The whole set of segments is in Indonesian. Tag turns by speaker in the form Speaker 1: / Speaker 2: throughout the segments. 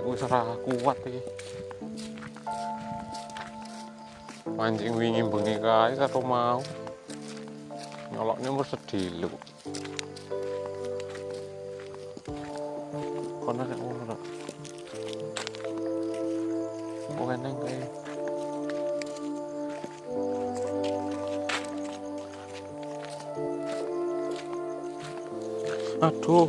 Speaker 1: wis ora kuat iki. Mancing wingi bengi kae karo mau. Nyolokne mur sediluk. Kono nek ngono ta. Kok eneng kae. Aduh.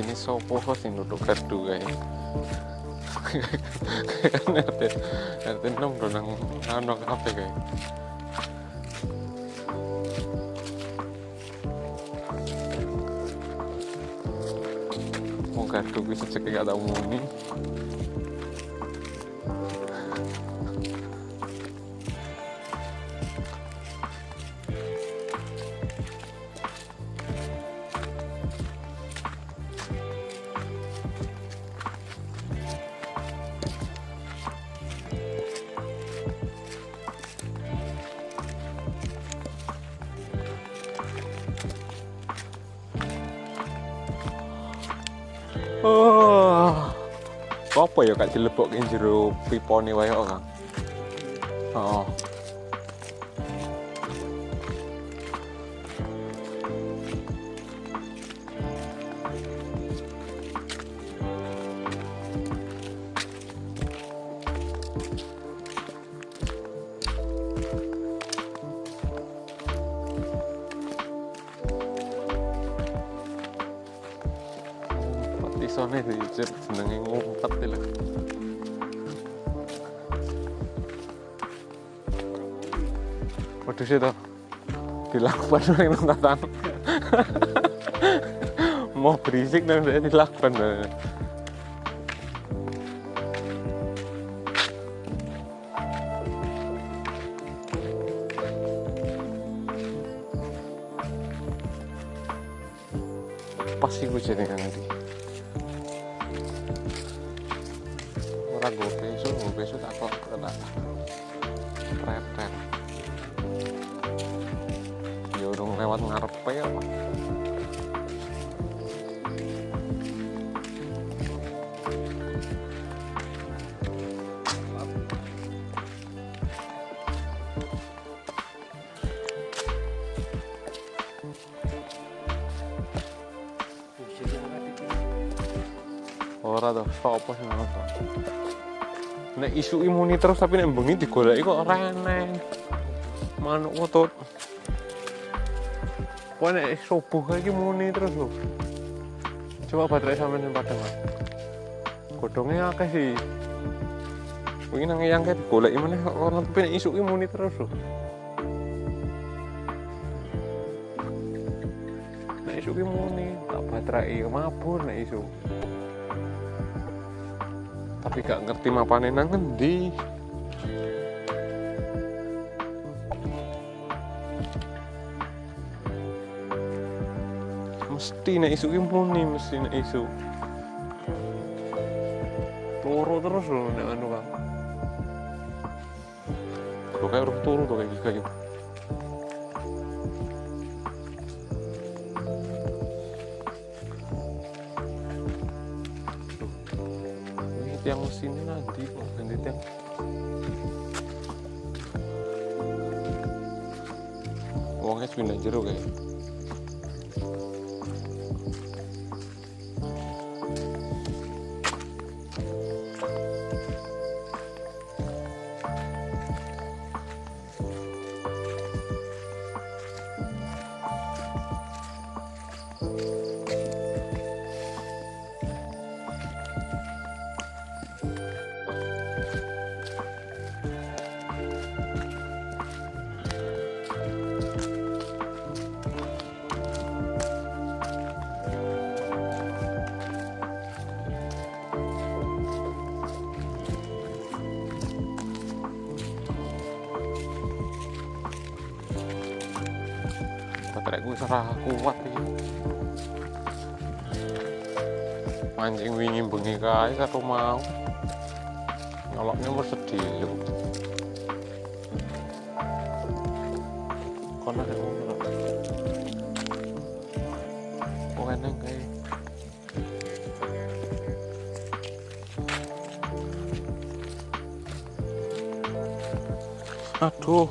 Speaker 1: Ini sopo sing nutuk gardu kae. RT 6 nang kafe kae. Mau gardu bisa cek gak tau muni. Oh, apa ya kak dilebokke jero pipone wae kok Kang. Oh. Isone dicet jenenge ngumpet lho. Waduh sih toh. Dilakukan nang tatan. Mau berisik nang saya dilakukan. Pasti gue jadi nanti. Orang gue besok tak kok tak repet. Ya udah lewat ngarepe ya. Ora tuh, apa sih ngono to. Nek isuki muni terus tapi nek bengi digoleki kok reneng. Manuk wetut. Kok nek subuh iki muni terus lho. Coba baterai sampean sing padang. Godhonge akeh sih. Wingi nang eyangke digoleki meneh kok ono tapi nek isuki muni terus lho. Nek isuki muni tak baterai mabur nek isu. Tapi gak ngerti mapane nang ngendi. Mesti nek isu ki muni, mesti nek isu. Turu terus lho nek anu Kang. Kok kayak urung turu to kayak gitu. Tiang mesinnya nanti kok ganti tiang. Uangnya pindah jero kayak. baterai gue serah kuat iki. Mancing wingi bengi kae karo mau. Nyoloknya mau sedih lho. Kono ada ngono. Kok eneng kae. Aduh.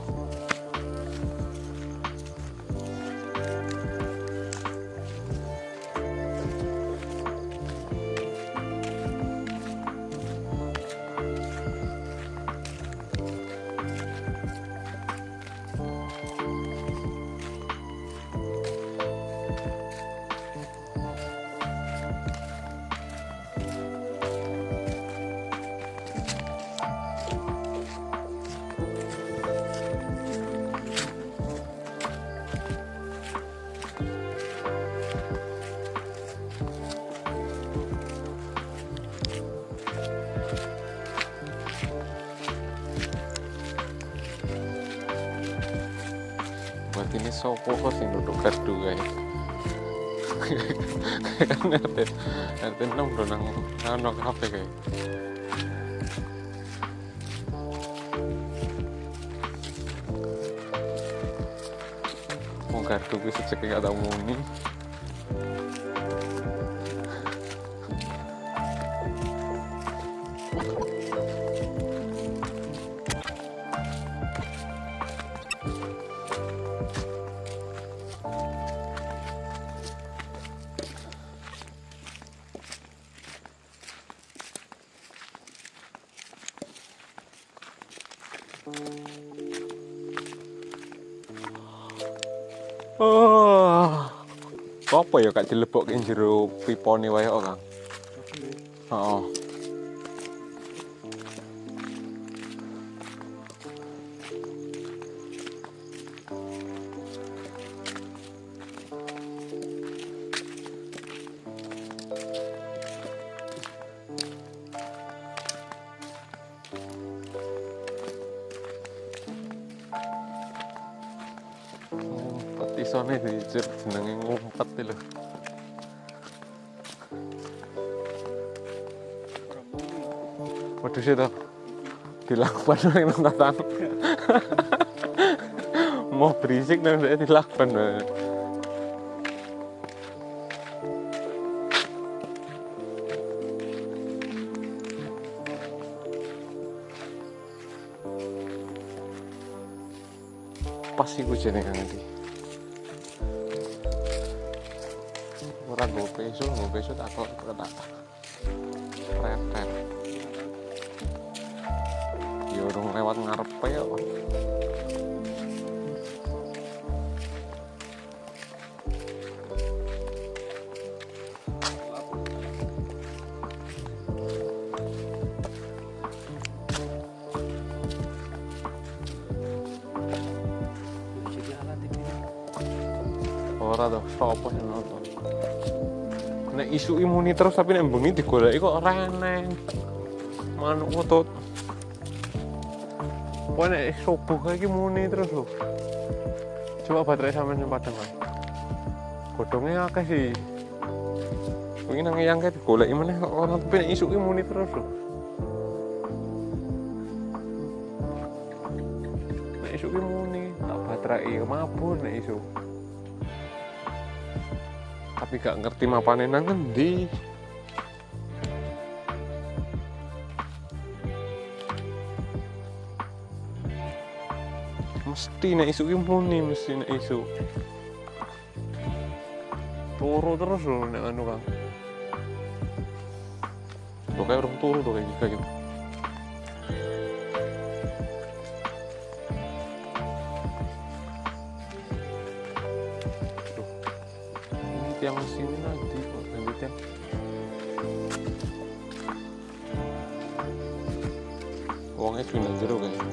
Speaker 1: Buat ini sopo kok sing duduk gardu kae. Kan RT 6 do nang kafe kae. Wong gardu kuwi sejek gak tau muni. Apa ya kak dilebokke jero pipone wae kok, Kang? Heeh. Isone dijur jenenge ngumpet lho. Waduh sih toh. Dilakukan nang tatan. Mau berisik nang dilakukan. Pas iku jenenge ngendi? Ora gue besok aku tak reten. Ya urung lewat ngarepe ya. Ora toh, sopo sing nonton. Nek isu imuni terus tapi nek bengi digoleki kok reneng. Manuk utut. Pokoke nek subuh kae iki muni terus lho. Coba baterai sampean sing padang kae. Godhonge akeh sih. Wingi nang eyang kae digoleki meneh kok ora tapi nek isu imuni terus lho. Nek isu imuni tak baterai mabur nek isu. Tapi gak ngerti mapane nang ngendi. Mesti nek isu muni, mesti nek isu. Turu terus lho nek anu Kang. Kok kayak urung turu tuh kayak gitu. Tiang sini nanti kok ganti tiang. Uangnya sudah jero kayak.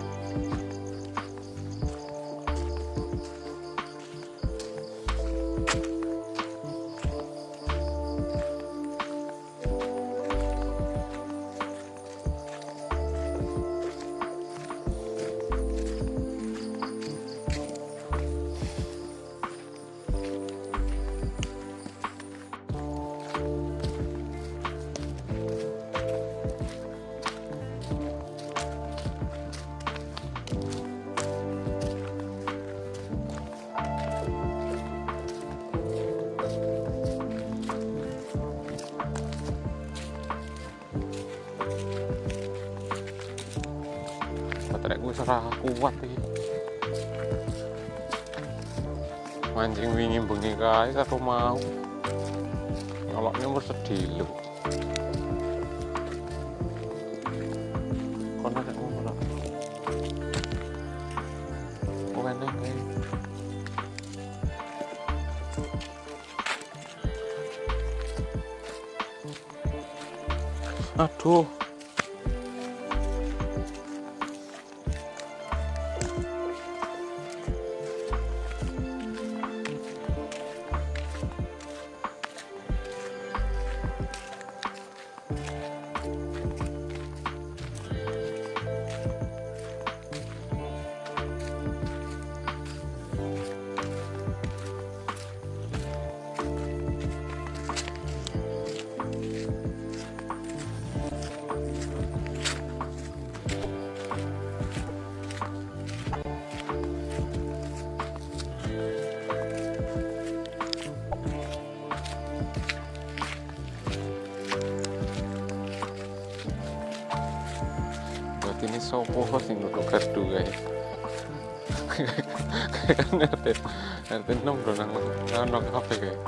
Speaker 1: baterai gue serah kuat iki. Mancing wingi bengi kae karo mau. Nyoloknya mesti sedih. Kono nek ora. Oh enak kae. Aduh. Ini sopo sing nutuk gardu guys. Kan RT 6 bro nang kafe guys.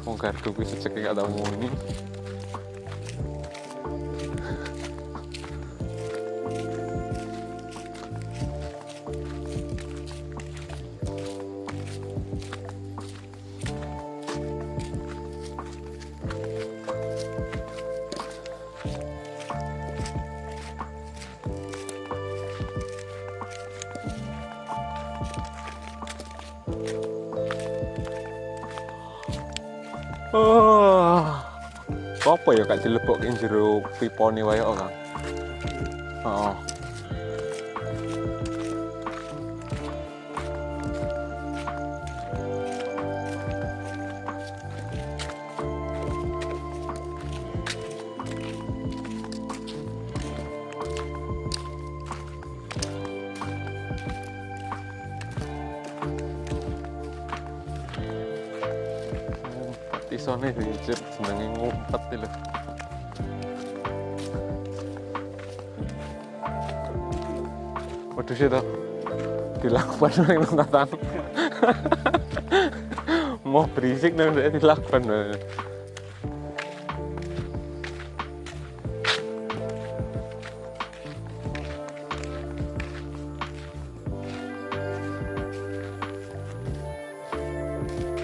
Speaker 1: Wong gardu kuwi secek gak tau muni. Apa ya gak dilebokke jero pipone wae kok, Kang? Heeh. Isone dicip jenenge ngumpet lho. Waduh sih toh. Dilakukan nang nonton. Mau berisik nang dilakukan.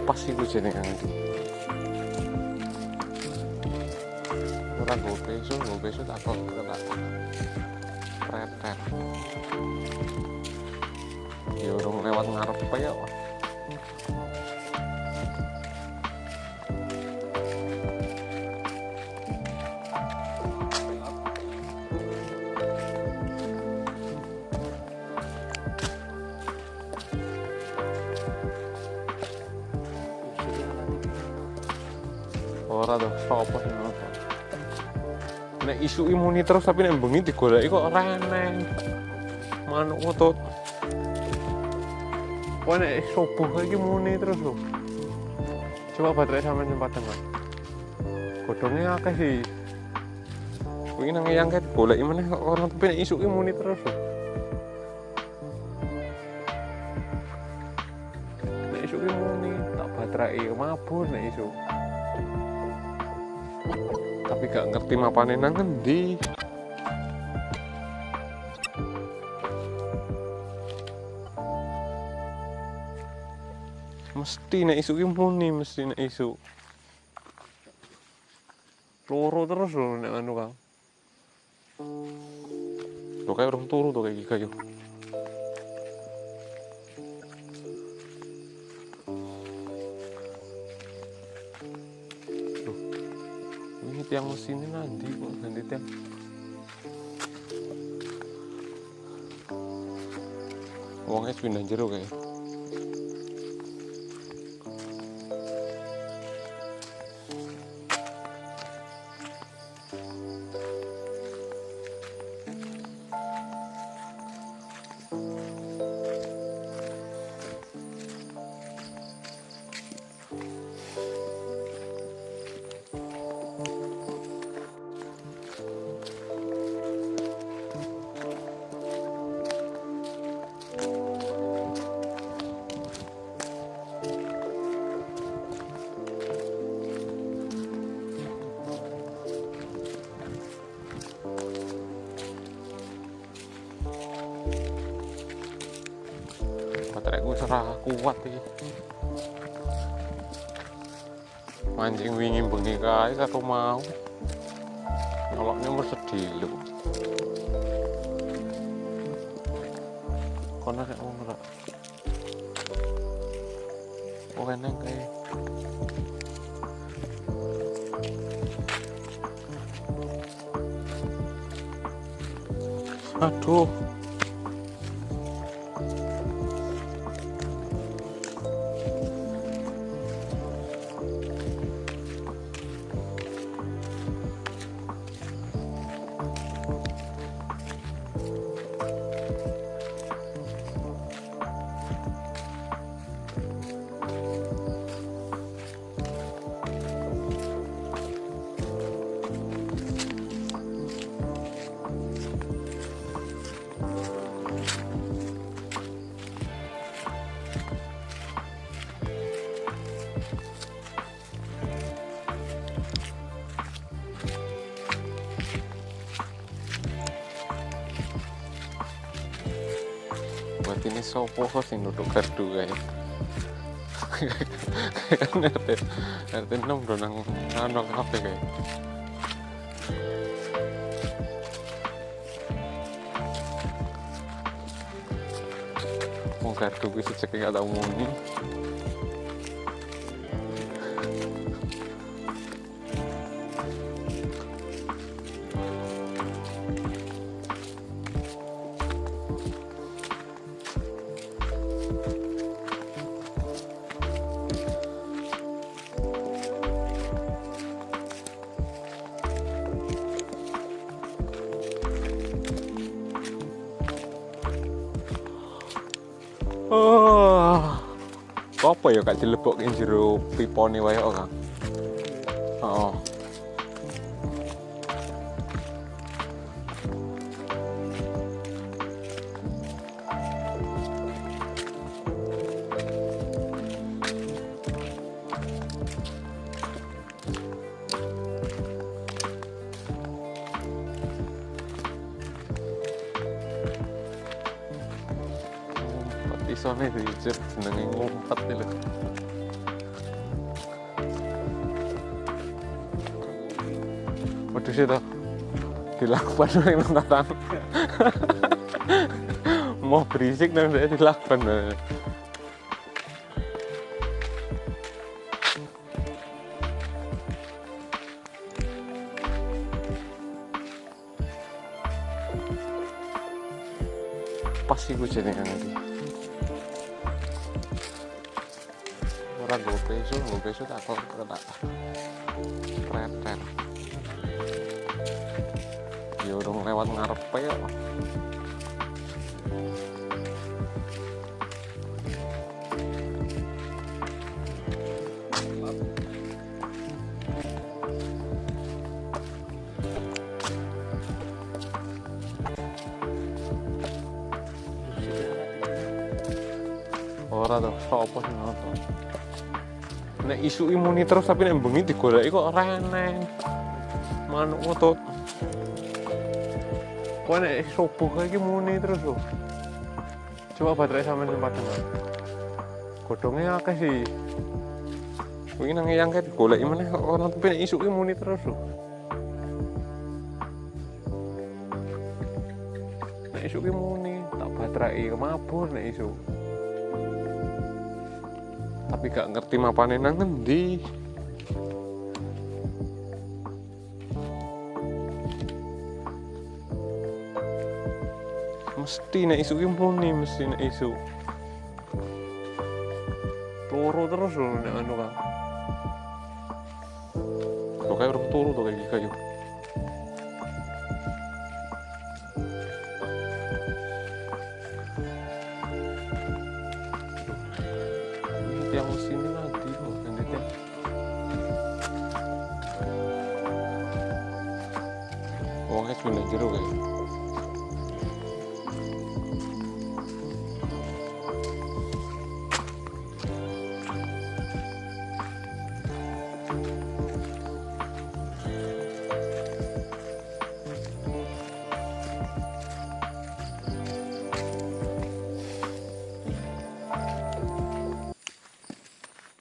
Speaker 1: Pasti gue jenenge iki. Gue besok tak kok tak retret ya urung lewat ngarep apa ya ora tuh sopo sing nonton. Nek isu imuni terus tapi nek bengi digoleki kok reneng. Manuk utut. Wah nek subuh iki muni terus lho. Coba baterai sampean sempat tengah. Godhongnya akeh sih. Kuwi nang eyang ket goleki meneh kok ora tapi nek isu imuni terus lho. Nek isu imuni tak baterai mabur nek isu. Tapi gak ngerti mapane nang endi. Mesti nek isu ki muni, mesti nek isu. Loro terus lho nek anu Kang. Lho kayak urung turu to kayak kayu. Tiang mesinnya nanti kok ganti tiang uangnya pindah jero kayak ora kuat iki. Mancing wingi bengi kae karo mau. Nolokne mesti sediluk. Kono nek wong ora. Wong eneng kae. Aduh. Buat ini sopo sing duduk gardu kayak kan RT 6 udah nang kafe kayak mau gardu gue sejak gak tau muni. Apa ya kak dilebokke jero pipone wae kok, Kang? Heeh. Isone dijet jenenge ngumpet iki lho. Waduh sih toh. Dilakukan nang tatan. Mau berisik nang dilakukan. Pas iku jenenge iki. Ora gue besok tak kok tak retet. Ya urung lewat ngarepe kok. Ora toh, sopo sing ngono. Nek isu imuni terus tapi nek bengi digoleki kok reneng. Manuk otot. Kok nek subuh kayak muni terus lho. Coba baterai sampean sing padang. Godhonge akeh sih. Kuwi nang eyang kae digoleki meneh kok ora tapi nek isu imuni terus lho. Nek isu imuni tak baterai mabur nek isu. Tapi gak ngerti mapane nang ngendi. Mesti nek isu ki muni, mesti nek isu. Turu terus lho nek anu Kang. Kok kayak urung turu to kayak kayu. Yang sini nanti loh nanti wongnya sudah jeruk ya.